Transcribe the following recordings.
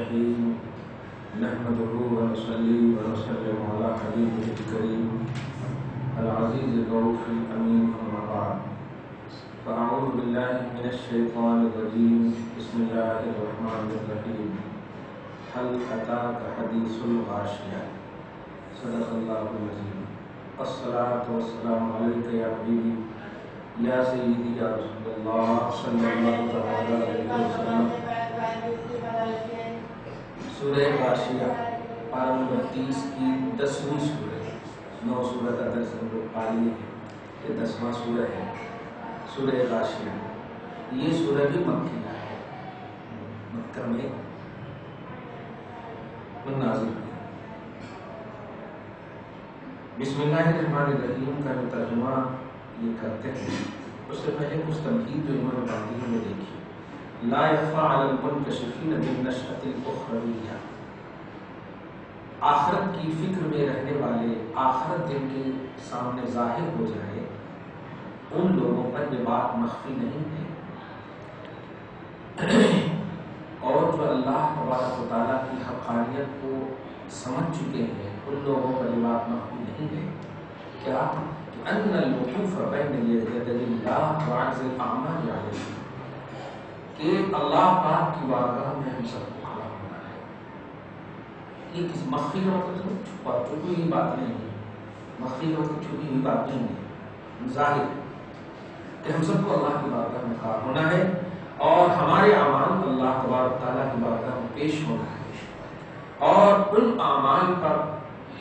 الرحيم نحمده ونصلي ونسلم على حبيبه الكريم العزيز الرؤوف الأمين أما بعد فأعوذ بالله من الشيطان الرجيم بسم الله الرحمن الرحيم هل أتاك حديث الغاشية صدق الله العظيم الصلاة والسلام عليك يا حبيبي یا سیدی یا رسول اللہ صلی اللہ علیہ وسلم۔ سورہ غاشیہ پارہ نمبر 30 کی 10ویں سورہ، 9 سورہ کا درس ہم لوگ پالی ہے، یہ 10واں سورہ ہے سورہ غاشیہ۔ یہ سورہ بھی مکیہ ہے، مکہ میں نازل ہوئی۔ بسم اللہ الرحمن الرحیم کا جو ترجمہ یہ کرتے ہیں اس سے پہلے کچھ تمہید جو انہوں نے باندھی ہے وہ دیکھیے۔ لا يخفى على المنكشفين بالنشأة الأخروية، آخرت کی فکر میں رہنے والے، آخرت جن کے سامنے ظاہر ہو جائے ان لوگوں پر یہ بات مخفی نہیں ہے، اور جو اللہ تبارک و تعالیٰ کی حقانیت کو سمجھ چکے ہیں ان لوگوں پر یہ بات مخفی نہیں ہے۔ کیا ان الوقوف بین یدی اللہ وعجز الاعمال علیہ، کہ اللہ پاک کی بارگاہ میں ہم سب کو کھڑا ہونا ہے۔ یہ کس مخفی کا مطلب چھپی ہوئی بات نہیں ہے، مخفی کا مطلب چھپی ہوئی بات نہیں ہے، ظاہر کہ ہم سب کو اللہ کی بارگاہ میں کھڑا ہونا ہے اور ہمارے اعمال اللہ تبارک تعالیٰ کی بارگاہ میں پیش ہونا ہے، اور ان اعمال پر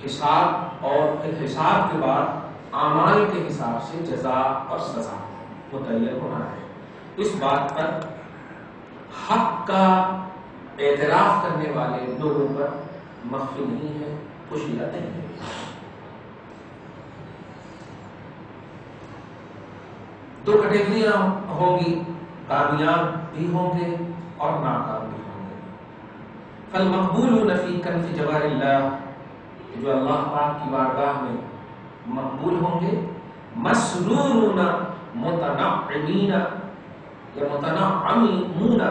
حساب، اور پھر حساب کے بعد اعمال کے حساب سے جزا اور سزا متعین ہونا ہے۔ اس بات پر حق کا اعتراف کرنے والے لوگوں پر مخفی نہیں ہے، پوشیدہ نہیں ہے۔ دو کیٹیگریاں ہوں گی، کامیاب بھی ہوں گے اور ناکام بھی ہوں گے۔ فالمقبولون فی کنف جوار اللہ، جو اللہ پاک کی بارگاہ میں مقبول ہوں گے، مسرورون متنعمین یا متنعمون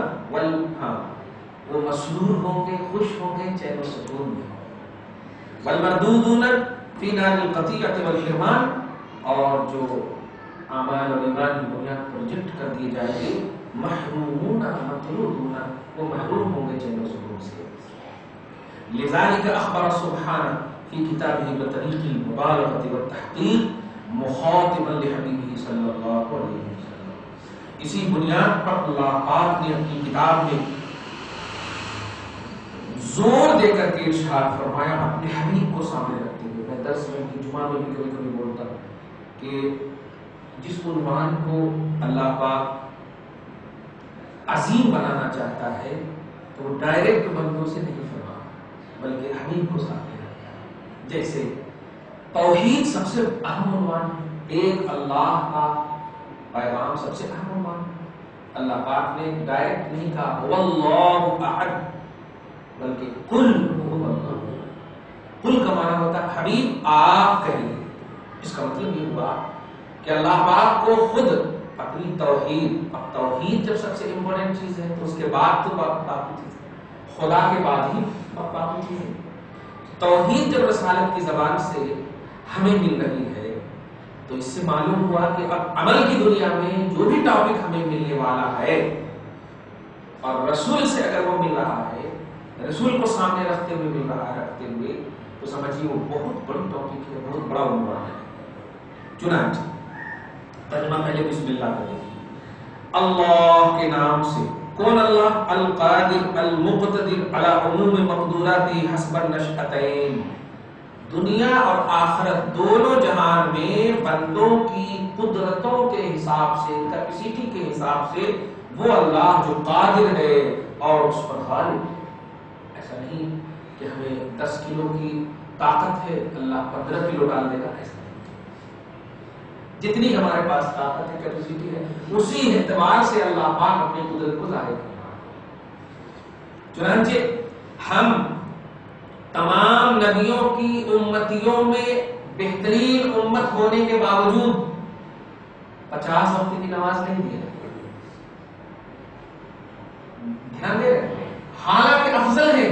وہ مسرور ہوں گے، خوش ہوں گے، چین و سکون میں ہوں گے۔ والمردودون فی نار القطیعۃ والحرمان، اور جو اعمال اور ایمان کی بنیاد پر ریجیکٹ کر دیے جائیں گے، محرومون مطرودون وہ محروم ہوں گے چین و سکون سے۔ لذلك اخبر سبحانہ فی کتابہ بطریق المبالغۃ والتحقیق مخاطبا لحبیبہ صلی اللہ علیہ وسلم، اسی بنیاد پر اللہ پاک نے اپنی کتاب میں زور دے کر کے ارشاد فرمایا اپنے حبیب کو سامنے رکھتے ہوئے۔ میں درس میں جمعہ میں بھی کبھی کبھی بولتا ہوں کہ جس عنوان کو اللہ پاک عظیم بنانا چاہتا ہے تو وہ ڈائریکٹ بندوں سے نہیں فرماتا بلکہ حبیب کو سامنے رکھتا ہے۔ جیسے توحید سب سے اہم عنوان ہے، ایک اللہ کا پیغام سب سے اہم عنوان ہے۔ اللہ پاک نے ڈائریکٹ نہیں کہا واللہ احد بلکہ قل هو اللہ۔ قل کا معنی ہوتا ہے حبیب آپ کہیے۔ اس کا مطلب یہ ہوا کہ اللہ پاک کو خود اپنی توحید، اب توحید جب سب سے امپورٹنٹ چیز ہے تو اس کے بعد تو باقی چیز، خدا کے بعد ہی باقی چیزیں۔ توحید جب رسالت کی زبان سے ہمیں مل رہی ہے تو اس سے معلوم ہوا کہ اب عمل کی دنیا میں جو بھی ٹاپک ہمیں ملنے والا ہے اور رسول سے اگر وہ مل رہا ہے، رسول کو سامنے رکھتے ہوئے مل رہا ہے، رکھتے ہوئے، تو سمجھیے وہ بہت بڑی ٹاپک ہے، بہت بڑا عنوان ہے۔ چنانچہ ترجمہ پہلے بسم اللہ کا دیکھیے۔ اللہ کے نام سے، کون اللہ؟ القادر المقتدر علی عموم مقدوراتی حسب النشأتین، دنیا اور آخرت دونوں جہان میں بندوں کی قدرتوں کے حساب سے، کیپیسٹی کے حساب سے وہ اللہ جو قادر ہے اور اس پر غالب ہے۔ ایسا نہیں کہ ہمیں 10 کلو کی طاقت ہے اللہ 15 کلو ڈال دے گا، ایسا نہیں۔ جتنی ہمارے پاس طاقت ہے، کیپیسٹی ہے، اسی اعتبار سے اللہ پاک اپنی قدرت کو ظاہر کرتا ہے۔ چنانچہ ہم تمام نبیوں کی امتیوں میں بہترین امت ہونے کے باوجود 50 وقت کی نماز نہیں دے رہے، دھیان دے رہے، حالانکہ افضل ہے،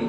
1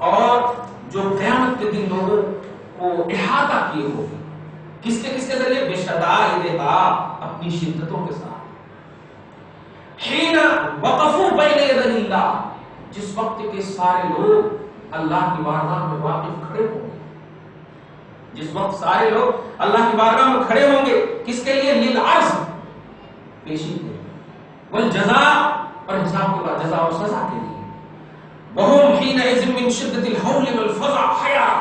اور جو قیامت کے دن لوگوں کو احاطہ کیے ہوگی کس کے ذریعے؟ بے شدائدہا، اپنی شدتوں کے ساتھ۔ حین وقفوا بین یدی اللہ، جس وقت کے سارے لوگ اللہ کی بارگاہ میں واقف کھڑے ہوں گے، جس وقت سارے لوگ اللہ کی بارگاہ میں کھڑے ہوں گے، کس کے لیے؟ للعرض، پیشی کے لیے، والجزاء، اور حساب کے بعد جزا و سزا کے لیے۔ وہم حینئذ من شدۃ الہول والفزع حیران،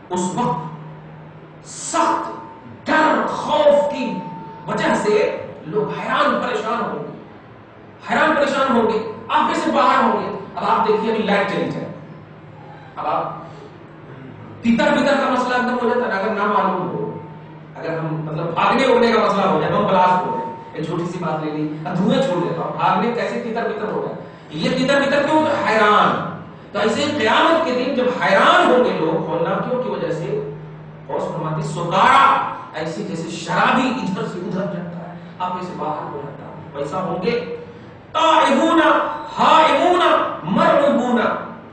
اس وقت سخت ڈر خوف کی وجہ سے لوگ حیران پریشان ہوں گے، حیران پریشان ہوں گے، آنکھیں سے باہر ہوں گے۔ اب آپ دیکھیے ابھی لائٹ چلی جائے، اب آپ تیتر بیتر کا مسئلہ ایک دم ہو جاتا ہے، اگر نہ معلوم ہو، اگر ہم مطلب بھاگنے اڑنے کا مسئلہ ہو جائے، ہم بلاسٹ ہو جائے، ایک چھوٹی سی بات لے لی، دھوئیں چھوڑ دیتا ہوں، بھاگنے کیسے تیتر بیتر ہو جائے، یہ تیتر بیتر کیوں؟ حیران۔ تو ایسے قیامت کے دن جب حیران ہوں گے لوگ ہولناکیوں کی وجہ سے، اور فرماتی سکارا، ایسی جیسے شرابی ادھر سے ادھر جاتا ہے، آپ سے باہر ہو جاتا ہے، ویسا ہوں گے۔ تائہون ہائمون مرعوبون،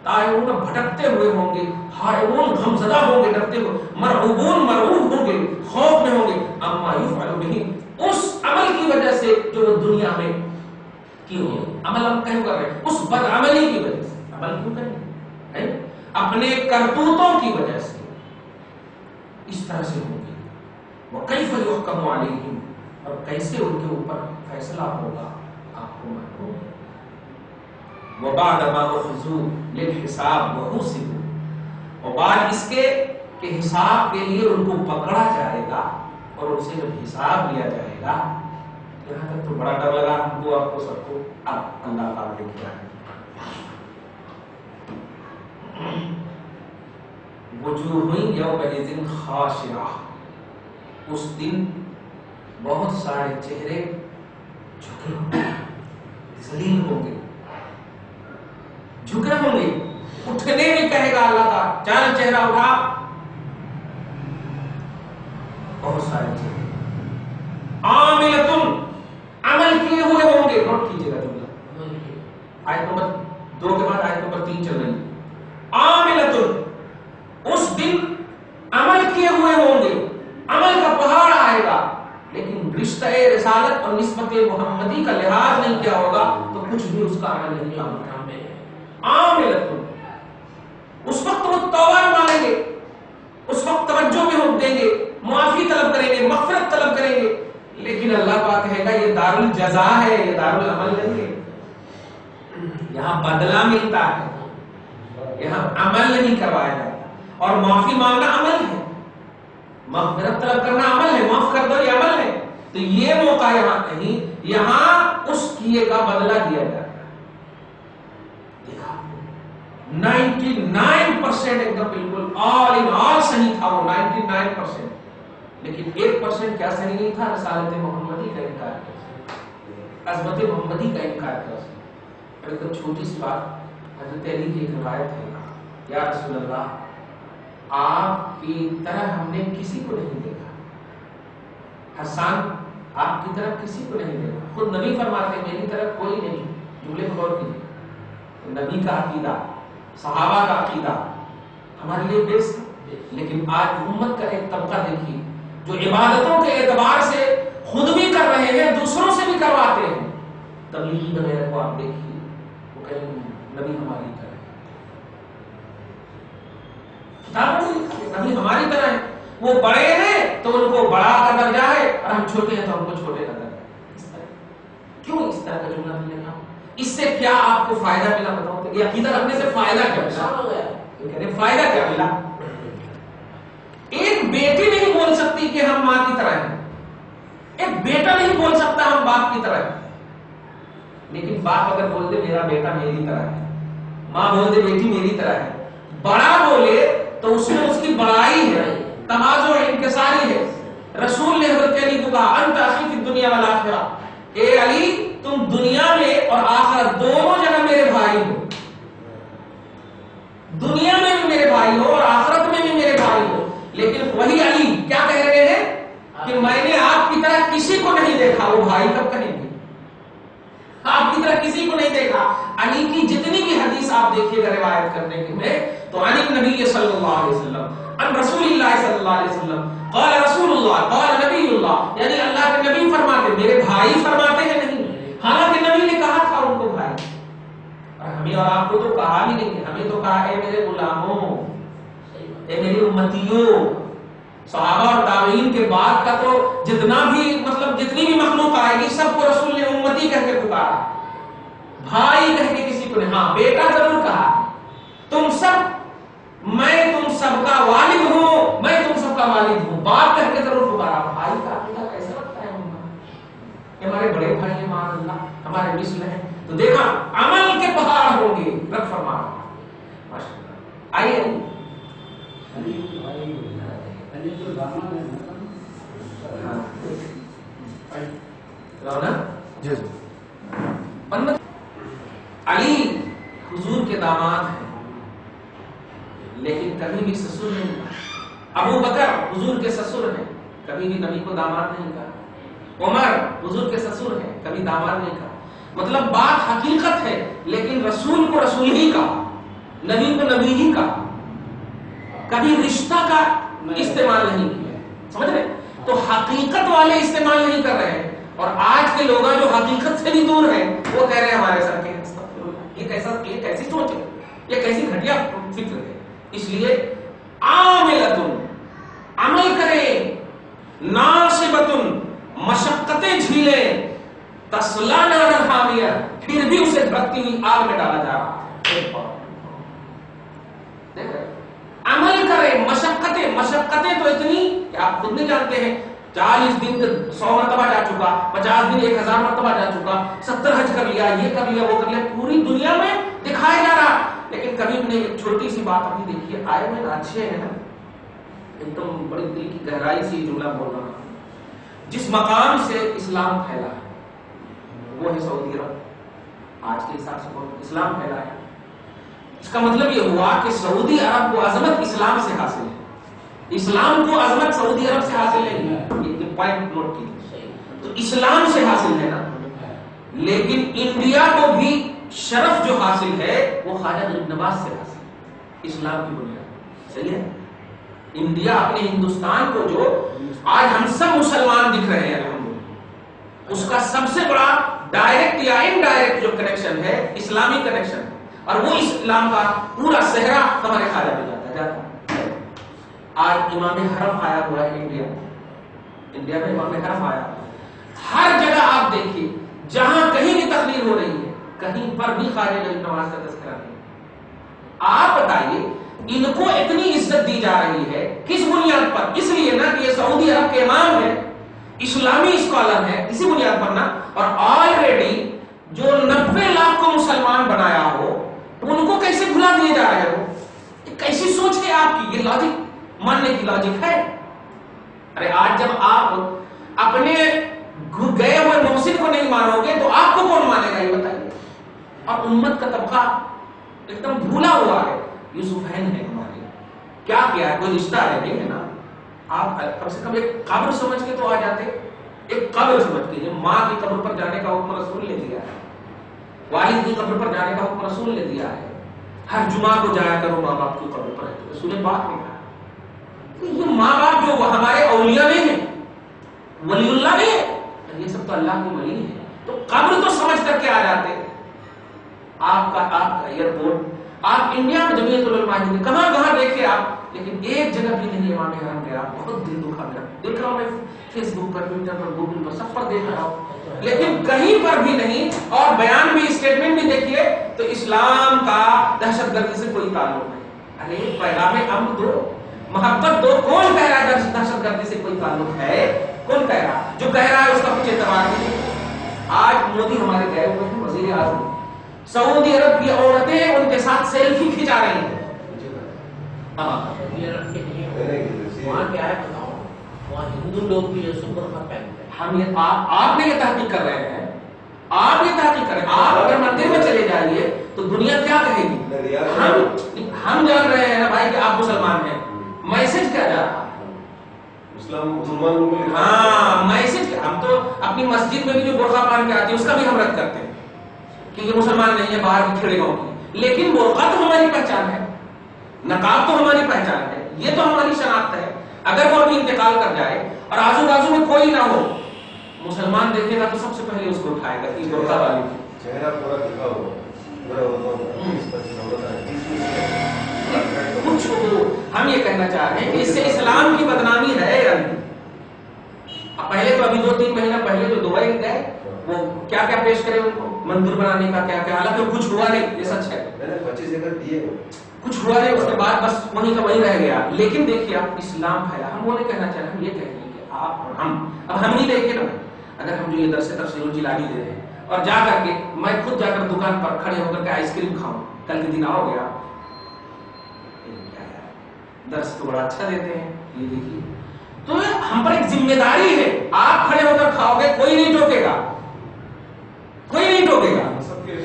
تائہون بھٹکتے ہوئے ہوں گے، ہائمون غمزدہ ہوں گے، ڈرتے ہوئے، مرعوبون مرعوب ہوں گے، خوف میں ہوں گے، اما یفعل بہ، اس عمل کی وجہ سے جو وہ دنیا میں کیوں عمل ہم کیوں کر رہے ہیں، اس بد عملی کی وجہ سے عمل کیوں کریں گے، اپنے کرتوتوں کی وجہ سے اس طرح سے ہوں گے۔ وَكَيْفَ يُحْكَمُ عَلَيْهِمْ، اور کیسے ان کے اوپر فیصلہ ہوگا آپ کو معلوم ہے۔ وَبَعْدَ مَا أُخْذُوا لِلْحِسَابِ وَحُوسِبُوا، اور بعد اس کے کہ حساب کے لیے ان کو پکڑا جائے گا اور ان سے جب حساب لیا جائے گا، یہاں تک تو بڑا ڈر لگا ہم کو، آپ کو سب کو۔ اب اللہ تعالیٰ نے کیا ہے، وجوہ یومئذ خاشعہ، اس دن بہت سارے چہرے جھکے ہوں گے، ذلیل ہوں گے، جھکے ہوں گے، اٹھنے بھی کہے گا اللہ کا، چل چہرہ اٹھا، بہت سارے چہرے عاملۃ، عمل کیے ہوئے ہوں گے، نوٹ کیجیے گا جملہ، آیت نمبر 2 کے بعد آیت نمبر 3 چل رہی ہے۔ عاملۃ، اس دن عمل کیے ہوئے ہوں گے، عمل کا پہاڑ آئے گا، لیکن رشتہ رسالت اور نسبت محمدی کا لحاظ نہیں کیا ہوگا تو کچھ بھی اس کا عمل نہیں ہوگا۔ عاملۃ، اس وقت وہ توبہ مانگیں گے، اس وقت توجہ میں ہم دیں گے، معافی طلب کریں گے، مغفرت طلب کریں گے، لیکن اللہ پاک کہے گا یہ دار الجزا ہے، یہ دار العمل نہیں ہے، یہاں بدلہ ملتا ہے، یہاں عمل نہیں کروایا جاتا، اور معافی مانگنا عمل ہے، مغفرت طلب کرنا عمل ہے، معاف کر دو یہ عمل ہے، تو یہ موقع یہاں نہیں، یہاں اس کیے کا بدلہ دیا جاتا ہے۔ 99% ایک دم بالکل آل ان آل صحیح تھا وہ 99%، لیکن 1% کیا صحیح نہیں تھا؟ رسالت محمدی کا انکار کر، عظمت محمدی کا انکار کر۔ اور ایک چھوٹی سی بات، حضرت علی کی ایک روایت ہے، یا رسول اللہ آپ کی طرح ہم نے کسی کو نہیں دیکھا، حسان آپ کی طرح کسی کو نہیں دیکھا، خود نبی فرماتے ہیں میری طرح کوئی نہیں، جملے کو غور کیجیے، نبی کا عقیدہ، صحابہ کا عقیدہ ہمارے لیے بیس ہے، لیکن آج امت کا ایک طبقہ دیکھیے جو عبادتوں کے اعتبار سے خود بھی کر رہے ہیں، دوسروں سے بھی کرواتے ہیں، تبلیغی وغیرہ کو آپ دیکھیے، وہ کہیں نبی ہماری طرح ہے، کتابوں میں لکھا نبی ہماری طرح ہے، وہ بڑے ہیں تو ان کو بڑا کا درجہ ہے اور ہم چھوٹے ہیں تو ہم کو چھوٹے کا درجہ ہے۔ اس طرح کیوں اس طرح کا جملہ ملنا؟ اس سے کیا آپ کو فائدہ ملا بتاؤ؟ یہ عقیدہ رکھنے سے فائدہ کیا ملا؟ یہ کہتے ہیں فائدہ کیا ملا؟ ایک بیٹی نہیں بول سکتی کہ ہم ماں کی طرح ہیں، ایک بیٹا نہیں بول سکتا ہم باپ کی طرح ہیں، لیکن باپ اگر بول دے میرا بیٹا میری طرح ہے، ماں بول دے بیٹی میری طرح ہے، بڑا بولے تو اس میں اس کی بڑائی ہے، تواضع ہے، انکساری ہے۔ رسول نے حضرت علی کو کہا انت اخی فی الدنیا والآخرہ، اے علی تم دنیا میں اور آخرت دونوں جگہ میرے بھائی ہو، دنیا میں بھی میرے بھائی ہو اور آخرت میں بھی میرے بھائی ہو، لیکن وہی علی کیا کہہ رہے ہیں کہ میں نے آپ کی طرح کسی کو نہیں دیکھا، وہ بھائی کب کہیں گے؟ آپ کی طرح کسی کو نہیں دیکھا۔ علی کی جتنی بھی حدیث آپ دیکھیے گا روایت کرنے کے میں، تو عن النبی صلی اللہ علیہ وسلم عن رسول اللہ صلی اللہ علیہ وسلم قال رسول اللہ قال نبی اللہ، یعنی اللہ کے نبی فرماتے، میرے بھائی فرماتے ہیں نہیں، حالانکہ نبی نے کہا تھا ان کو بھائی، اور ہمیں اور آپ کو تو کہا بھی نہیں، ہمیں تو کہا اے میرے غلاموں، اے میری امتیوں۔ صحابہ اور تابعین کے بعد کا تو جتنا بھی مطلب جتنی بھی مخلوق آئے گی سب کو رسول نے امتی کہہ کے پکارا، بھائی کہہ کے کسی کو نہیں، ہاں بیٹا ضرور کہا، تم سب، میں تم سب کا والد ہوں، میں تم سب کا والد ہوں، باپ کہہ کے ضرور پکارا۔ بھائی کا عقیدہ کیسے لگتا ہے کہ ہمارے بڑے بھائی ہیں، مان اللہ ہمارے مثل ہیں، تو دیکھا عمل کے پہاڑ ہوں گے، رب فرما ماشاءاللہ۔ آئیے علی حضور کے داماد ہیں لیکن کبھی بھی سسر نہیں کہا، ابو بکر حضور کے سسر ہیں کبھی بھی نبی کو داماد نہیں کہا، عمر حضور کے سسر ہیں کبھی داماد نہیں کہا، مطلب بات حقیقت ہے لیکن رسول کو رسول ہی کہا، نبی کو نبی ہی کہا، کبھی رشتہ کا استعمال نہیں کیا، سمجھ رہے؟ تو حقیقت والے استعمال نہیں کر رہے ہیں، اور آج کے لوگ جو حقیقت سے بھی دور ہیں وہ کہہ رہے ہیں ہمارے سر کے یہ کیسی سوچ ہے، یہ کیسی گھٹیا فکر ہے۔ اس لیے عاملتن، عمل کریں، ناصبتن، مشقتیں جھیلیں، تسلا نارا حامیہ، پھر بھی اسے بھٹکتی ہوئی آگ میں ڈالا جا رہا ہے۔ عمل کریں، مشقتیں تو اتنی کہ آپ خود نہیں جانتے ہیں، 40 دن 100 مرتبہ جا چکا، 50 دن 1000 مرتبہ جا چکا، 70 حج کر لیا، یہ کر لیا، وہ کر لیا، پوری دنیا میں دکھایا جا رہا، لیکن کبھی بھی نہیں۔ ایک چھوٹی سی بات ابھی دیکھیے، آئے ہوئے اچھے ہیں، ایک دم بڑی دل کی گہرائی سے جملہ بول رہا ہوں، جس مقام سے اسلام پھیلا ہے وہ ہے سعودی عرب، آج کے حساب سے اسلام پھیلا ہے، اس کا مطلب یہ ہوا کہ سعودی عرب کو عظمت اسلام سے حاصل ہے، اسلام کو عظمت سعودی عرب سے حاصل نہیں ہے، یہ پوائنٹ نوٹ کیجیے، تو اسلام سے حاصل ہے نا، لیکن انڈیا کو بھی شرف جو حاصل ہے وہ خواجہ غریب نواز سے حاصل ہے، اسلام کی بنیاد، صحیح ہے؟ انڈیا اپنے ہندوستان کو جو آج ہم سب مسلمان دکھ رہے ہیں الحمدللہ، اس کا سب سے بڑا ڈائریکٹ یا انڈائریکٹ جو کنیکشن ہے اسلامی کنیکشن ہے، اور وہ اسلام کا پورا صحرا ہمارے خواجہ پہ جاتا ہے۔ آج امام حرم آیا ہوا ہے انڈیا میں امام حرم آیا ہوا ہے، ہر جگہ آپ دیکھیے جہاں کہیں بھی تقریر ہو رہی ہے کہیں پر بھی خواجہ غریب نواز کا تذکرہ نہیں۔ آپ بتائیے ان کو اتنی عزت دی جا رہی ہے کس بنیاد پر؟ اس لیے نا کہ یہ سعودی عرب کے امام ہے، اسلامی اسکالر ہے، اسی بنیاد پر نا، اور آلریڈی جو 90 لاکھ کو مسلمان بنایا ہو ان کو کیسے بھلا دیے جا رہے ہو؟ یہ کیسی سوچ ہے آپ کی؟ یہ لاجک ماننے کی لاجک ہے؟ ارے آج جب آپ اپنے گئے ہوئے محسن کو نہیں مانو گے تو آپ کو کون مانے گا یہ بتائیے؟ اور امت کا طبقہ ایک دم بھولا ہوا ہے، یوسفین ہے ہمارے، کیا کیا ہے؟ کوئی رشتہ ہے نہیں ہے نا؟ آپ کم سے کم ایک قبر سمجھ کے تو آ جاتے، ایک قبر سمجھ کے، ماں کی قبر پر جانے کا حکم رسول نے دیا ہے، والد کی قبر پر جانے کا حکم رسول نے دیا ہے، ہر جمعہ کو جایا کرو ماں باپ کی قبر پر، رسول پاک نے کہا۔ یہ ماں باپ جو وہ ہمارے اولیاء نہیں ہیں، ولی اللہ نہیں ہے، یہ سب تو اللہ کے ولی ہیں، تو قبر تو سمجھ کر کے آ جاتے۔ آپ کا ایئرپورٹ، آپ انڈیا میں جمعیت العلماء ہند کہاں کہاں دیکھے آپ، لیکن ایک جگہ بھی نہیں امام حرم گیا، بہت دل دکھا میرا، دیکھ رہا ہوں میں فیس بک پر، ٹویٹر پر، گوگل پر، سب پر دیکھ رہا ہوں، لیکن کہیں پر بھی نہیں، اور بیان بھی اسٹیٹمنٹ بھی دیکھیے تو اسلام کا دہشت گردی سے کوئی تعلق نہیں۔ ارے پیغام امن دو، محبت دو، کون کہہ رہا ہے دہشت گردی سے کوئی تعلق ہے؟ کون کہہ رہا؟ جو کہہ رہا ہے اس کا کچھ اعتبار نہیں۔ آج مودی ہمارے گئے ہوئے ہیں، وزیر اعظم، سعودی عرب کی عورتیں ان کے ساتھ سیلفی کھینچا رہی ہیں۔ وہاں کیا ہے بتاؤ، وہاں ہندو لوگ بھی برقع پہنتے ہیں۔ ہم یہ آپ نے یہ تحقیق کر رہے ہیں، آپ یہ تحقیق کر رہے ہیں، آپ اگر مندر میں چلے جائیے تو دنیا کیا کہے گی؟ ہم جان رہے ہیں نا بھائی کہ آپ مسلمان ہیں، میسج کیا جا رہا ہے؟ ہاں میسج، ہم تو اپنی مسجد میں بھی جو برقع پہن کے آتی ہے اس کا بھی ہم رد کرتے ہیں کہ یہ مسلمان نہیں ہے، باہر کی کھڑے گاؤں کی، لیکن برقع تو ہماری پہچان ہے، نقاب تو ہماری پہچان ہے، یہ تو ہماری شناخت ہے. اگر وہ ابھی انتقال کر جائے اور آزو بازو میں کوئی نہ ہو، مسلمان دیکھے گا تو سب سے پہلے اس کو اٹھائے گا کہ برقع والی چہرہ پورا دکھا ہوا کچھ ہو. ہم یہ کہنا چاہ رہے ہیں کہ اس سے اسلام کی بدنامی ہے یا نہیں. پہلے تو ابھی 2-3 مہینہ پہلے تو دبئی گئے، وہ کیا کیا پیش کرے ان کو منظور بنانے کا، کیا کیا، حالانکہ کچھ ہوا نہیں، یہ سچ ہے. میں نے 25 ایکڑ دیے، کچھ ہوا نہیں، اس کے بعد بس وہیں کا وہیں رہ گیا. لیکن دیکھیے آپ اسلام پھیلا. ہم وہ نہیں کہنا چاہ رہے، ہم یہ کہہ رہے ہیں کہ آپ اور ہم ہی دیکھیں نا، اگر ہم جو یہ درس تفسیر الجیلانی دے رہے ہیں اور جا کر کے میں خود جا کر دکان پر کھڑے ہو کر کے آئس کریم کھاؤں، کل کے دن آؤ گیا درس تو بڑا اچھا دیتے ہیں، یہ دیکھیے. تو ہم پر ایک ذمہ داری ہے، آپ کھڑے ہو کر کھاؤ گے، کوئی نہیں ٹوکے گا، کوئی نہیں ٹوکے گا.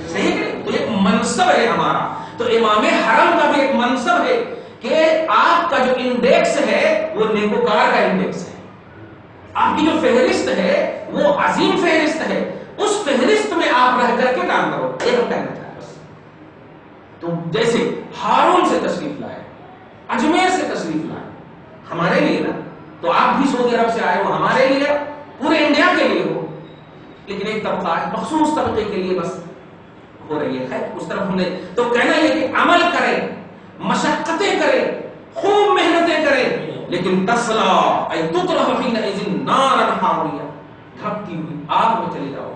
صحیح ہے. تو ایک منصب ہے ہمارا. تو امام حرم کا بھی ایک منصب ہے کہ آپ کا جو انڈیکس ہے وہ نیکوکار کا انڈیکس ہے. آپ کی جو فہرست ہے وہ عظیم فہرست ہے. اس فہرست میں آپ رہ کر کے کام کرو. یہ ہم کہنا چاہتے ہیں. تو جیسے ہارون سے تشریف لائے، اجمیر سے تشریف لائے، ہمارے لیے نا، تو آپ بھی سعودی عرب سے آئے ہو، ہمارے لیے، پورے انڈیا کے لیے ہو. لیکن ایک طبقہ ہے، مخصوص طبقے کے لیے بس ہو رہی ہے. خیر اس طرف ہم نے تو کہنا یہ کہ عمل کریں، مشقتیں کریں، خوب محنتیں کریں، لیکن تسلا ای تطرح حینئذ نارا حامیہ، دھکتی ہوئی آگ میں چلے جاؤ.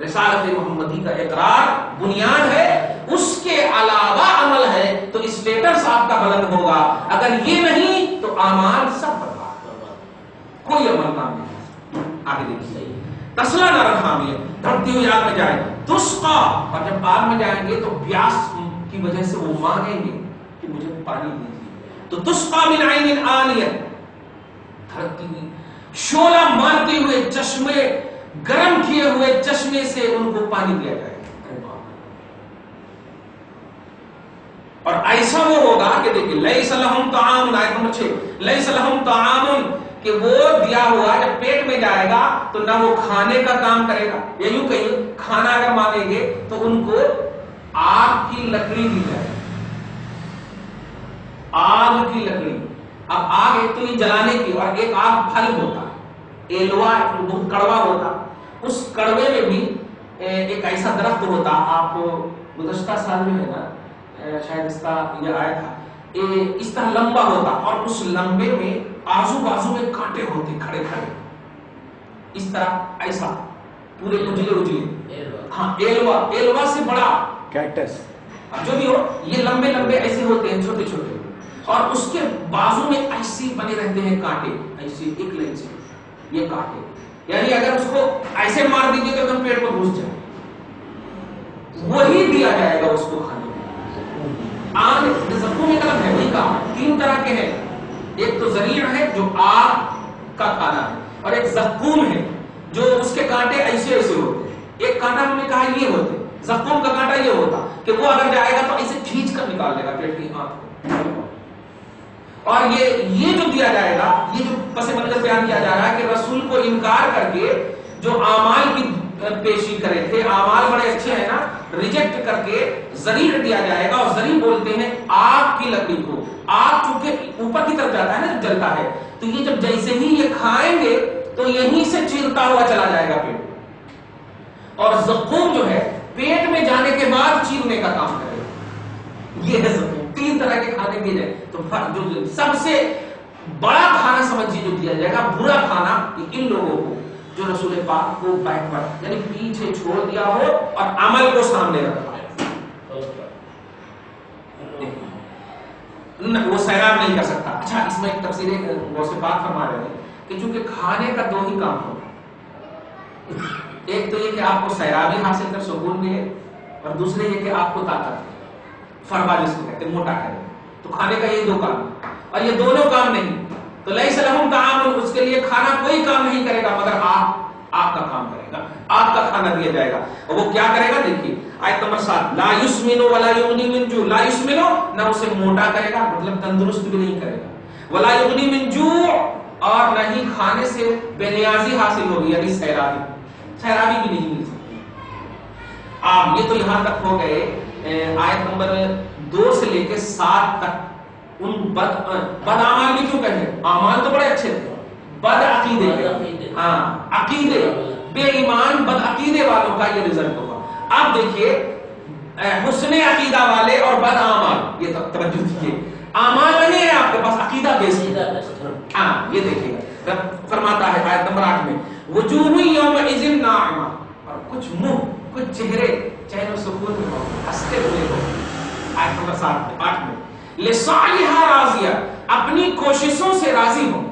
رسالت محمدی کا اقرار بنیاد ہے، اس کے علاوہ عمل ہے تو اسٹیٹس آپ کا بلند ہوگا. اگر یہ نہیں تو اعمال سب برباد، کوئی عمل کام نہیں. آگے دیکھیے، تسلا نارا حامیہ، دھکتی ہوئی آگ میں جائے. تسقا، اور جب آگ میں جائیں گے تو پیاس کی وجہ سے وہ مانگیں گے کہ مجھے پانی دیجیے. تو تسقا من عین آنیہ، دھڑکتی ہوئی شعلہ مارتے ہوئے چشمے، گرم کیے ہوئے چشمے سے ان کو پانی دیا جائے گا. اور ایسا وہ ہوگا کہ دیکھیں لیس لہم طعام، آیت نمبر 6، لیس لہم طعام، کہ وہ دیا ہوا جب پیٹ میں جائے گا تو نہ وہ کھانے کا کام کرے گا، یا یوں کہیں کھانا اگر مانگیں گے تو ان کو آگ کی لکڑی دی جائے. آگ کی لکڑی. اب آگ ایک تو یہ جلانے کی، اور ایک آگ پھل ہوتا ہے، ایلوا بہت کڑوا ہوتا. اس کڑوے میں بھی ایک ایسا درخت ہوتا، آپ گزشتہ سال میں ہے نا شاید اس کا یہ آیا تھا، اس طرح لمبا ہوتا، اور اس لمبے میں آزو بازو میں کانٹے ہوتے کھڑے کھڑے، اس طرح ایسا پورے اجلے اجلے. ہاں ایلوا، ایلوا سے بڑا کیکٹس، جو بھی ہو، یہ لمبے لمبے ایسے ہوتے ہیں چھوٹے چھوٹے، اور اس کے بازو میں ایسے بنے رہتے ہیں کانٹے، ایسے ایک لائن سے یہ کانٹے. یعنی اگر اس کو ایسے مار دیجیے تو ایک دم پیٹ میں گھس جائے. وہی دیا جائے گا اس کو کھانے میں. آگ زخم میں طرف ہے، وہی کا 3 طرح کے ہیں. ایک تو ذریعہ ہے جو آگ کا کھانا ہے، اور ایک زقوم ہے جو اس کے کانٹے ایسے ایسے ہوتے ہیں. ایک کانٹا ہم نے کہا یہ ہوتے، زقوم کا کانٹا یہ ہوتا کہ وہ اگر جائے گا تو ایسے کھینچ کر نکال دے گا پیٹ کی آنکھ کو. اور یہ جو دیا جائے گا، یہ جو پس منظر بیان کیا جا رہا ہے کہ رسول کو انکار کر کے جو اعمال کی پیشی کرے تھے، اعمال بڑے اچھے ہیں نا، ریجیکٹ کر کے ذریعہ دیا جائے گا. اور ذریعہ بولتے ہیں آگ کی لکڑی کو. آگ چونکہ اوپر کی طرف جاتا ہے نا، جب جلتا ہے تو یہ جب جیسے ہی یہ کھائیں گے تو یہیں سے چیرتا ہوا چلا جائے گا پیٹ. اور زقوم جو ہے پیٹ میں جانے کے بعد چیرنے کا کام کرے گا. یہ ہے زقوم. 3 طرح کے کھانے دیے جائے. تو جو سب سے بڑا کھانا سمجھیے جو دیا جائے گا، برا کھانا ان لوگوں کو جو رسول پاک کو بیکورڈ یعنی پیچھے چھوڑ دیا ہو اور عمل کو سامنے رکھا ہے. وہ سیراب نہیں کر سکتا. اچھا اس میں ایک تفسیر غوث پاک فرما رہے ہیں کہ چونکہ کھانے کا 2 ہی کام ہوگا، ایک تو یہ کہ آپ کو سیرابی حاصل کر سکون ملے، اور دوسرے یہ کہ آپ کو طاقت فرما جس کو کہتے ہیں موٹا کرے. تو کھانے کا یہ 2 کام، اور یہ دونوں کام نہیں تو لیس لہم طعام، اس کے لیے کھانا کوئی کام نہیں کرے گا مگر آپ کا کام کرے گا، آپ کا کھانا دیا جائے گا. اور وہ کیا کرے گا؟ دیکھیے آیت نمبر 7، لا یسمن ولا یغنی من جوع. لا یسمن، نہ اسے موٹا کرے گا مطلب تندرست بھی نہیں کرے گا، ولا یغنی من جوع، اور نہ ہی کھانے سے بے نیازی حاصل ہوگی یعنی سیرابی بھی نہیں مل سکتی. آپ یہ تو یہاں تک ہو گئے آیت نمبر 2 سے لے کے 7 تک ان بد اعمال بھی کیوں کہتے ہیں؟ اعمال تو بڑے اچھے تھے، بد عقیدے، ہاں عقیدے، بے ایمان بد عقیدے والوں کا یہ رزلٹ ہوگا. اب دیکھیے حسن عقیدہ والے اور بد اعمال، یہ توجہ دیجیے، اعمال نہیں ہے آپ کے پاس، عقیدہ بیس ہے. ہاں یہ دیکھیے گا، فرماتا ہے آیت نمبر 8 میں وجوہ یومئذ ناعمہ، اور کچھ منہ، کچھ چہرے چین و سکون میں ہو، ہنستے ہوئے ہو. آیت نمبر 8 میں لسعیہا راضیہ، اپنی کوششوں سے راضی ہوں،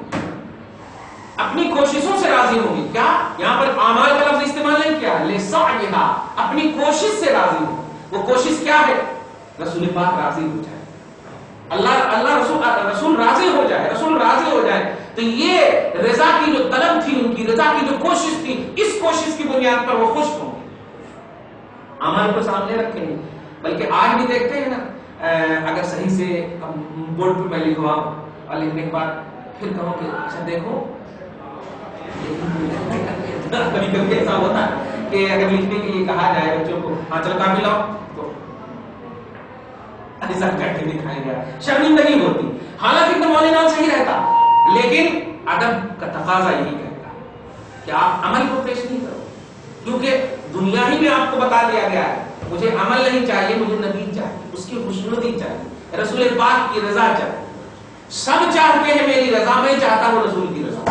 اپنی کوششوں سے راضی ہوں گی. کیا یہاں پر اعمال کا لفظ استعمال نہیں کیا، لسعیہا، اپنی کوشش سے راضی ہوں. وہ کوشش کیا ہے؟ رسول پاک راضی ہو جائے، اللہ رسول راضی ہو جائے، رسول راضی ہو جائے. تو یہ رضا کی جو طلب تھی، ان کی رضا کی جو کوشش تھی، اس کوشش کی بنیاد پر وہ خوش ہوں گے. اعمال کو سامنے رکھیں گے. بلکہ آج بھی دیکھتے ہیں نا، اگر صحیح سے بورڈ پہ میں لکھواؤں اور لکھنے کے بعد پھر کہوں کہ اچھا دیکھو، کبھی کبھی ایسا ہوتا ہے کہ اگر لکھنے کے لیے کہا جائے بچوں کو ہاں چلو کاپی لاؤ تو ایسا کر کے دکھائیں گے، شرمندگی ہوتی. حالانکہ تو مولانا صحیح رہتا، لیکن ادب کا تقاضا یہی کہتا کہ آپ عمل کو پیش نہیں کرو، کیونکہ دنیا ہی میں آپ کو بتا دیا گیا ہے مجھے عمل نہیں چاہیے، مجھے نبی چاہیے، اس کی خوشنودی چاہیے، رسول پاک کی رضا چاہیے. سب چاہتے ہیں میری رضا، میں چاہتا ہوں رسول کی رضا،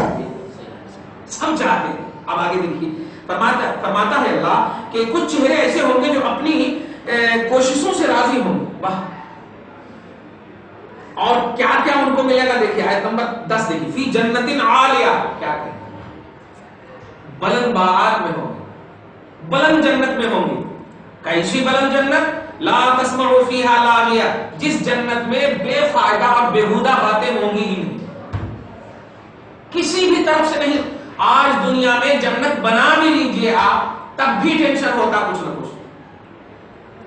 سب چاہتے ہیں. اب آگے دیکھیے فرماتا ہے اللہ کہ کچھ چہرے ایسے ہوں گے جو اپنی کوششوں سے راضی ہوں گے. واہ، اور کیا کیا ان کو ملے گا؟ دیکھیے آیت نمبر 10 دیکھیے، فی جنت عالیہ، کیا کہ بلند باغات میں ہوں گے، بلند جنت میں ہوں گے. کیسی بلند جنت؟ لا تسمع فیہا لاغیہ، جس جنت میں بے فائدہ اور بیہودہ باتیں ہوں گی ہی نہیں، کسی بھی طرف سے نہیں. آج دنیا میں جنت بنا بھی لیجئے آپ، تب بھی ٹینشن ہوتا کچھ نہ کچھ.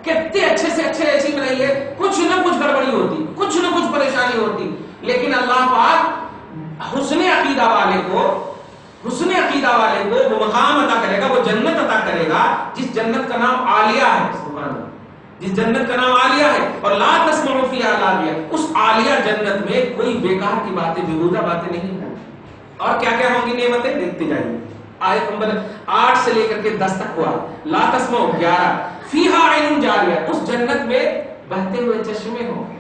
کتنے اچھے سے اچھے اے سی میں رہیے، کچھ نہ کچھ گڑبڑی ہوتی، کچھ نہ کچھ پریشانی ہوتی. لیکن اللہ پاک حسن عقیدہ والے کو وہ مقام عطا کرے گا، وہ جنت عطا کرے گا جس جنت کا نام عالیہ ہے. سبحان اللہ، جس جنت کا نام عالیہ ہے. اور لا تسمع فیہا لاغیہ، اس عالیہ جنت میں کوئی بیکار کی باتیں، بیہودہ باتیں نہیں ہیں. اور کیا کیا ہوں گی نعمتیں؟ دیکھتے جائیے. آیت نمبر 8 سے لے کر کے 10 تک ہوا. لا تسمع 11، فیہا عین جاریہ، اس جنت میں بہتے ہوئے چشمے ہوں گے،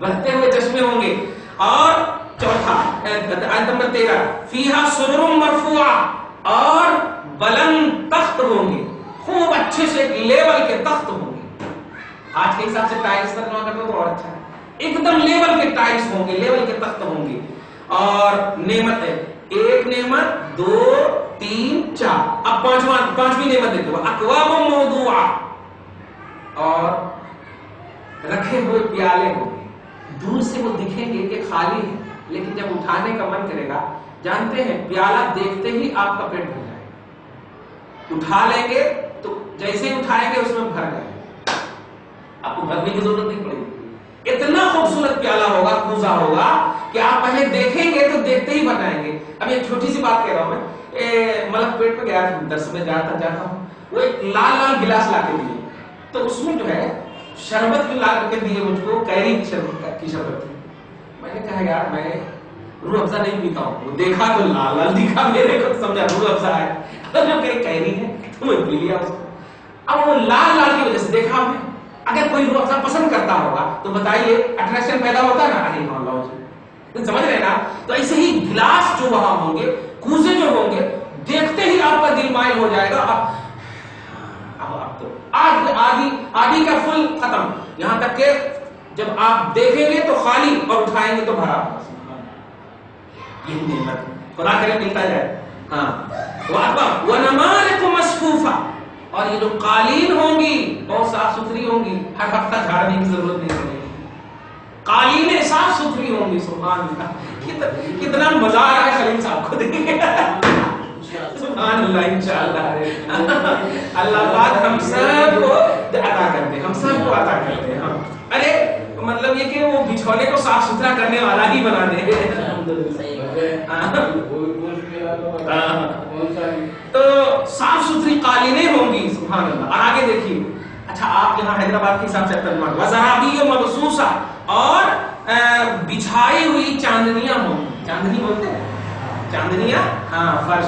بہتے ہوئے چشمے ہوں گے. اور چوتھا آیت نمبر 13، فیہا سرر مرفوعہ، اور بلند تخت ہوں گے، خوب اچھے سے ایک لیول کے تخت ہوں گے. آج کے حساب سے ٹائلز کا نام کرنا تو اور اچھا ہے، ایک دم لیول کے ٹائلز ہوں گے، لیول کے تخت ہوں گے. اور نعمت ہے، ایک نعمت، 2 3 4، اب پانچویں نعمت دیکھو، اکواب موضوعہ، اور رکھے ہوئے پیالے ہوں گے. دور سے وہ دکھیں گے کہ خالی ہے، لیکن جب اٹھانے کا من کرے گا، جانتے ہیں پیالہ دیکھتے ہی آپ کا پیٹ بھر جائے گا. اٹھا لیں گے تو جیسے ہی اٹھائیں گے اس میں بھر جائے گا، آپ کو بھرنے کی ضرورت نہیں پڑے گی. اتنا خوبصورت پیالہ ہوگا، کوزہ ہوگا کہ آپ پہلے دیکھیں گے تو دیکھتے ہی بنائیں گے. اب ایک چھوٹی سی بات کہہ رہا ہوں میں، ملک پیٹ میں گیا تھا درس میں، جاتا ہوں، وہ ایک لال گلاس لا کے دیے، تو اس میں جو ہے شربت لا کر کے دیے مجھ کو، کیری کی شربت تھی. میں نے کہا یار میں روح افزا نہیں پیتا ہوں. وہ دیکھا تو لال دکھا، میرے کو سمجھا روح افزا ہے، جو کہ کیری ہے تو میں پی لیا اس کو. اب وہ لال کی وجہ سے دیکھا ہمیں، اگر کوئی روح افزا پسند کرتا ہوگا تو بتائیے اٹریکشن پیدا ہوتا ہے نا. ارے ہاں لاؤ جی، سمجھ رہے نا. تو ایسے ہی گلاس جو وہاں ہوں گے، کوزے جو ہوں گے، دیکھتے ہی آپ کا دل مائل ہو جائے گا. اب تو آدھی کا فل ختم، یہاں تک کہ جب آپ دیکھیں گے تو خالی اور اٹھائیں گے تو بھرا. یہ نعمت قرآن کریم ملتا جائے. ہاں، وَنَمَارِقُ مَصْفُوفَةٌ، اور یہ جو قالین ہوں گی بہت صاف ستھری ہوں گی، ہر ہفتہ جھاڑنے کی ضرورت نہیں پڑے گی. قالینیں صاف ستھری ہوں گی. سبحان اللہ، کتنا مزہ آ رہا ہے خلیل صاحب کو دیکھ کے. سبحان اللہ. انشاءاللہ اللہ پاک ہم سب کو عطا کرتے، ہم سب کو عطا کرتے ہیں. ارے مطلب یہ کہ وہ بچھونے کو صاف ستھرا کرنے والا ہی بنا دے. تو صاف ستھری قالینیں ہوں گی. سبحان اللہ. اور آگے دیکھیے، اچھا آپ یہاں حیدرآباد کے حساب سے ترجمہ، وزرابی مبثوث مبسوسہ اور بچھائی ہوئی چاندنیاں ہوں. چاندنی بولتے ہیں چاندنیاں, ہاں فرش.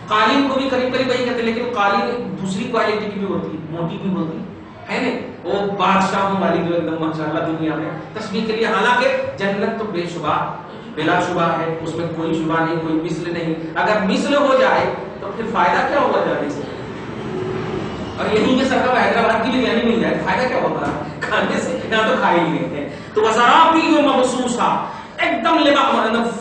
قالین کو بھی قریب قریب وہی کہتے ہیں, لیکن قالین دوسری کوالٹی کی بھی ہوتی ہے, موٹی بھی ہوتی ہے نا, وہ بادشاہوں والی جو ایک دم ماشاءاللہ دنیا میں تشبیہ کے لیے. حالانکہ جنت تو بے شبہ بلا شبہ ہے, اس میں کوئی شبہ نہیں, کوئی مثل نہیں. اگر مثل ہو جائے تو پھر فائدہ کیا ہوگا جانے سے؟ اور یہیں کے سرکار حیدرآباد کی بریانی مل جائے, فائدہ کیا ہوگا کھانے سے؟ یہاں تو کھا ہی لیتے ہیں. تو وزرابی مبسوسہ, ایک دم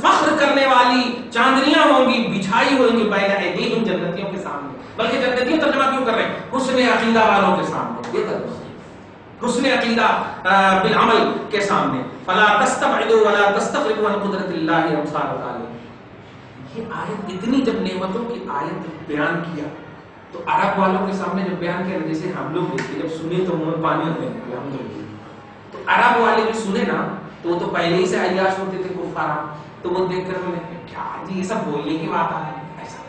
فخر کرنے والی چاندنیاں ہوں گی, بچھائی ہوئیں گی بین ایدیہم, جنتیوں کے سامنے. بلکہ جنتیوں ترجمہ کیوں کر رہے ہیں؟ حسن عقیدہ والوں کے سامنے. یہ ترجمہ حسن عقیدہ بالعمل کے سامنے. فلا تستبعدوا ولا تستغربوا عن قدرت اللہ امثال العالم. یہ آیت اتنی, جب نعمتوں کی آیت بیان کیا تو عرب والوں کے سامنے جب بیان کیا, جیسے ہم لوگ دیکھتے جب سنے تو منہ پانی ہونے لگے ہم لوگ. تو عرب والے بھی سنے نا, تو پہلے ہی سے عیاش ہوتے تھے کفار, تو وہ دیکھ کر انہوں کیا جی یہ سب بولنے کی بات ہے, ایسا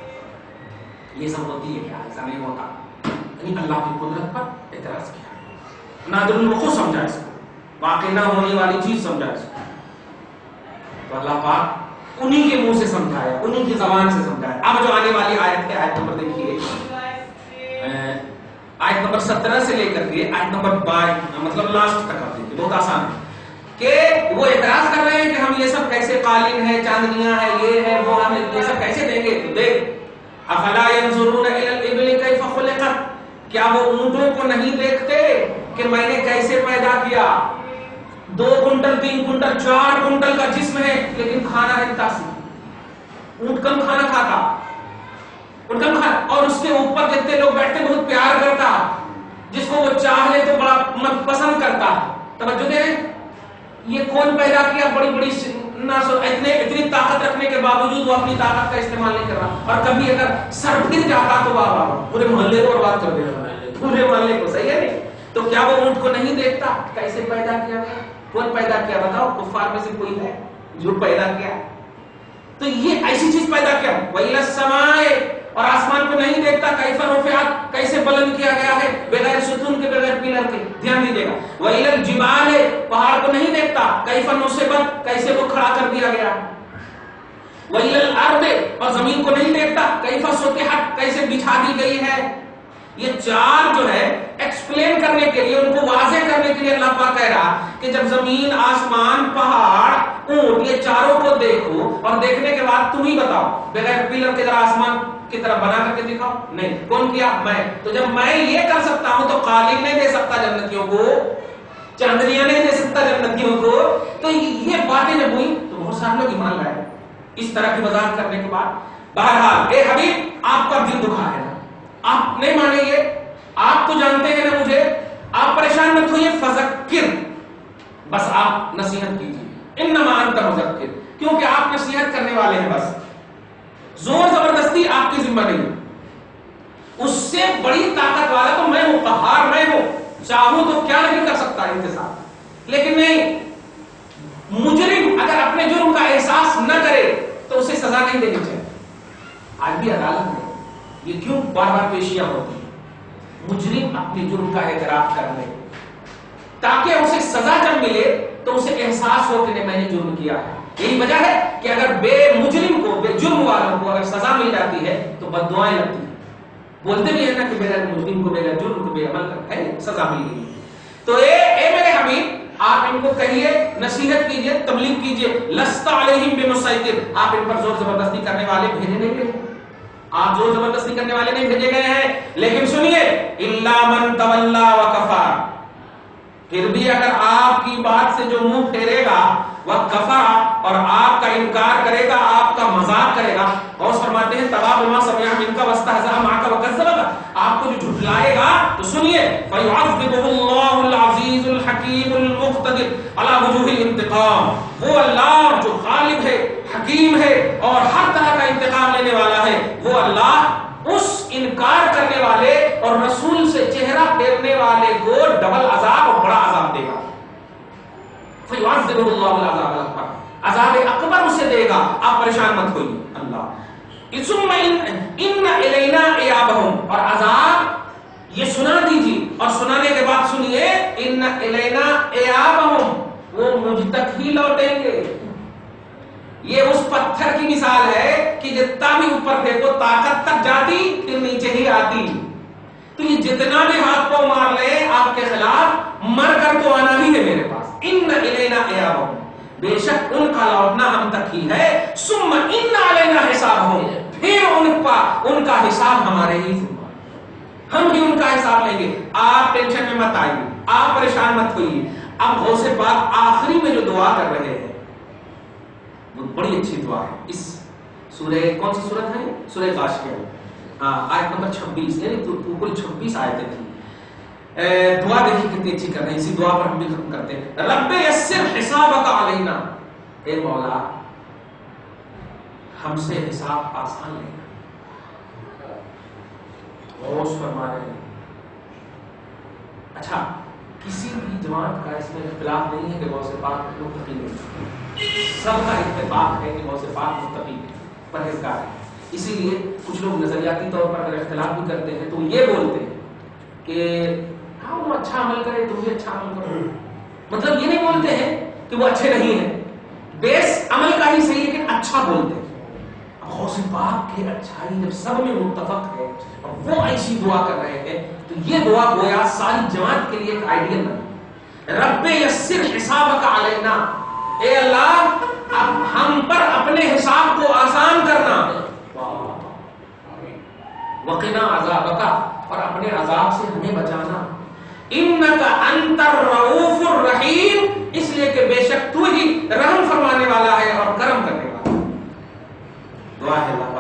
یہ سب ہوتی ہے کیا, ایسا نہیں ہوتا. یعنی اللہ کی قدرت پر اعتراض کیا, نادر الوقوع سمجھا اس کو, واقع نہ ہونے والی چیز سمجھا اس کو. تو اللہ پاک انہی کے منہ سے سمجھایا, انہی کی زبان سے سمجھایا. اب جو آنے والی آیت ہے, آیت نمبر دیکھیے, آیت نمبر 17 سے لے کر کے آیت نمبر 22 مطلب لاسٹ تک آپ دیکھیے, بہت آسان ہے. کہ وہ اعتراض کر رہے ہیں کہ ہم یہ سب کیسے, قالین ہے, چاندنیاں ہیں, یہ ہے, وہ ہم یہ سب کیسے دیں گے؟ تو دیکھ, افلا ينظرون الى الابل كيف خلقت, کیا وہ اونٹوں کو نہیں دیکھتے کہ میں نے کیسے پیدا کیا؟ 2 کنٹل 3 کنٹل 4 کنٹل کا جسم ہے, لیکن کھانا ہے 80. اونٹ کم کھانا کھاتا, اونٹ کم کھانا, اور اس کے اوپر جتنے لوگ بیٹھتے بہت پیار کرتا, جس کو وہ چاہ لے تو بڑا پسند کرتا. توجہ دے, یہ کون پیدا کیا؟ بڑی بڑی اتنی طاقت رکھنے کے باوجود وہ اپنی طاقت کا استعمال نہیں کر رہا. اور کبھی اگر سر پھر جاتا تو واہ واہ, پورے محلے کو برباد کر دے رہا, پورے محلے کو. صحیح ہے نہیں؟ تو کیا وہ اونٹ کو نہیں دیکھتا کیسے پیدا کیا گیا؟ کون پیدا کیا بتاؤ؟ کفار میں سے کوئی ہے جو پیدا کیا؟ تو یہ ایسی چیز پیدا کیا. وَإِلَى السَّمَاءِ, اور آسمان کو نہیں دیکھتا, کیف رفعت, کیسے بلند کیا گیا ہے, بغیر ستون کے, بغیر پلر کے. دھیان دیجیے گا. وَإِلَى الْجِبَالِ, پہاڑ کو نہیں دیکھتا, کیف نُصِبَت, کیسے وہ کھڑا کر دیا گیا. وَإِلَى الْأَرْضِ, اور زمین کو نہیں دیکھتا, کیف سُطِحَتْ, کیسے بچھا دی گئی ہے. یہ 4 جو ہے ایکسپلین کرنے کے لیے, ان کو واضح کرنے کے لیے اللہ پاک کہہ رہا کہ جب زمین, آسمان, پہاڑ, اونٹ, یہ چاروں کو دیکھو, اور دیکھنے کے بعد تم ہی بتاؤ, بغیر پلر کے ذرا آسمان کی طرح بنا کر کے دکھاؤ. نہیں, کون کیا؟ میں. تو جب میں یہ کر سکتا ہوں تو قالین نہیں دے سکتا جنتیوں کو, چاندنیاں نہیں دے سکتا جنتیوں کو. تو یہ باتیں جب ہوئی تو بہت سارے لوگ ایمان لائے اس طرح کی وضاحت کرنے کے بعد. بہرحال اے حبیب, آپ کا دل دکھا ہے نا, آپ نہیں مانیں گے, آپ تو جانتے ہیں نا مجھے, آپ پریشان مت ہوئیے. فذکر, بس آپ نصیحت کیجیے. انما انت مذکر, کیونکہ آپ نصیحت کرنے والے ہیں بس, زور زبردستی آپ کی ذمہ نہیں. اس سے بڑی طاقت والا تو میں ہوں, قہار میں ہوں, چاہوں تو کیا نہیں کر سکتا انتظار. لیکن نہیں, مجرم اگر اپنے جرم کا احساس نہ کرے تو اسے سزا نہیں دینی چاہیے. آج بھی عدالت میں یہ کیوں بار بار پیشیاں ہوتی ہیں؟ مجرم اپنے جرم کا اعتراف کر لے, تاکہ اسے سزا جب ملے تو اسے احساس ہو کہ میں نے جرم کیا ہے. یہی وجہ ہے کہ اگر بے مجرم کو, بے جرم والوں کو اگر سزا مل جاتی ہے تو بد دعائیں لگتی ہیں. بولتے بھی ہیں نا کہ بغیر مجرم کو, بغیر جرم کو بے عمل کر ہے سزا مل گئی. تو اے میرے حبیب, آپ ان کو کہیے, نصیحت کیجیے, تبلیغ کیجیے. لست علیہم بمسیطر, آپ ان پر زور زبردستی کرنے والے بھیجے نہیں گئے, آپ زور زبردستی کرنے والے نہیں بھیجے گئے ہیں. لیکن سنیے, الا من تولا وکفر, پھر بھی اگر آپ کی بات سے جو منہ پھیرے گا, وکفر, اور آپ کا انکار کرے گا, آپ کا مذاق کرے گا. غوث فرماتے ہیں تبا بما سمع منک واستهزأ معك وكذبك, آپ کو جو جھٹلائے گا تو سنیے, فيعذبه الله العزيز الحكيم المقتدر على وجوه الانتقام. وہ اللہ جو غالب ہے, حکیم ہے, اور ہر طرح کا انتقام لینے والا ہے, وہ اللہ اس انکار کرنے والے اور رسول سے چہرہ پھیرنے والے کو ڈبل عذاب اور بڑا عذاب دے گا. فيعذبه الله العذاب الاكبر, عذاب اکبر اسے دے گا. آپ پریشان مت ہوئیے. اللہ ثم ان الینا ایابہم, اور عذاب یہ سنا دیجیے, اور سنانے کے بعد سنیے, ان الینا ایابہم, بھی لوٹیں گے. یہ اس پتھر کی مثال ہے کہ جتنا بھی اوپر پھینکو طاقت تک جاتی پھر نیچے ہی آتی. تو یہ جتنا بھی ہاتھ پاؤں مار لے آپ کے خلاف مر کر تو آنا ہی ہے میرے پاس. ان الینا ایابہم، بے شک ان کا لوٹنا ہم تک ہی ہے. ثم ان علینا حسابہم، پھر ان کا حساب ہمارے ہی ذمہ، ہم ہی ان کا حساب لیں گے. آپ ٹینشن میں مت آئیے، آپ پریشان مت ہوئیے. اب غوث پاک آخری میں جو دعا کر رہے ہیں وہ بڑی اچھی دعا ہے. اس سورہ کون سی سورت ہے؟ سورہ غاشیہ، آیت نمبر 26، یعنی کل 26 آیتیں تھیں. دعا دیکھیے کتنی اچھی کر رہے ہیں. اسی دعا پر ہم بھی ختم کرتے ہیں. رب یسر حسابک علینا، اے مولا ہم سے حساب آسان لینا. غوث فرما رہے ہیں. اچھا، کسی بھی جماعت کا اس میں اختلاف نہیں ہے کہ غوث پاک متقی نہیں، سب کا اتفاق ہے کہ غوث پاک متقی پرہیزگار ہے. اسی لیے کچھ لوگ نظریاتی طور پر اگر اختلاف بھی کرتے ہیں تو یہ بولتے ہیں کہ ہاں وہ اچھا عمل کرے تم بھی اچھا عمل کرو. مطلب یہ نہیں بولتے ہیں کہ وہ اچھے نہیں ہیں، بیس عمل کا ہی صحیح ہے لیکن اچھا بولتے ہیں. غوث پاک کی اچھائی جب سب میں متفق ہے اور وہ ایسی دعا کر رہے ہیں تو یہ دعا گویا ساری جماعت کے لیے ایک آئیڈیل بنی. رب یسر حسابک علینا، اے اللہ اب ہم پر اپنے حساب کو آسان کرنا. وقنا عذابک، اور اپنے عذاب سے ہمیں بچانا. انک انت الرؤوف الرحیم، اس لیے کہ بے شک تو ہی رحم فرمانے والا ہے اور کرم کرنے والا. دعا ہے اللہ